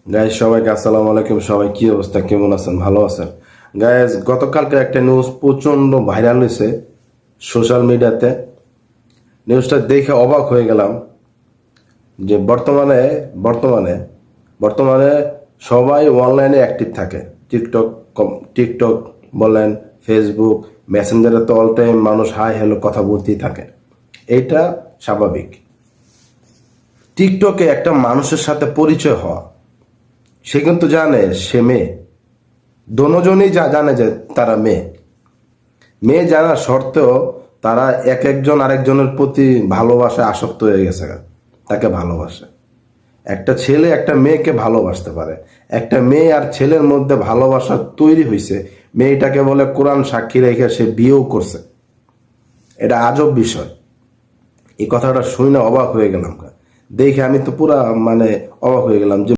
Guys সবাইকে আসসালামু আলাইকুম। সবাই কি অবস্থা, কেমন আছেন? ভালো আছেন? গাইজ গতকালকে একটা নিউজ প্রচন্ড ভাইরাল হয়েছে সোশ্যাল মিডিয়াতে। নিউজটা দেখে অবাক হয়ে গেলাম যে বর্তমানে বর্তমানে সবাই অনলাইনে অ্যাক্টিভ থাকে। টিকটক বলেন, ফেসবুক, মেসেঞ্জারে তো অল টাইম মানুষ হাই হ্যালো কথা বলতেই থাকে। এইটা স্বাভাবিক। টিকটকে একটা মানুষের সাথে পরিচয় হওয়া, সে কিন্তু জানে সে মেয়ে। দোনোজনই জানে যে তারা মেয়ে। মেয়ে জানা সত্ত্বেও তারা এক একজন আরেকজনের প্রতি ভালোবাসায় আসক্ত হয়ে গেছে, তাকে ভালোবাসে। একটা ছেলে একটা মেয়েকে ভালোবাসতে পারে, একটা মেয়ে আর ছেলের মধ্যে ভালোবাসা তৈরি হয়েছে, মেয়েটাকে বলে কোরআন সাক্ষী রেখে সে বিয়েও করছে। এটা আজব বিষয়। এই কথাটা শুনে অবাক হয়ে গেলাম। দেখে আমি তো পুরা অবাক হয়ে গেলাম যে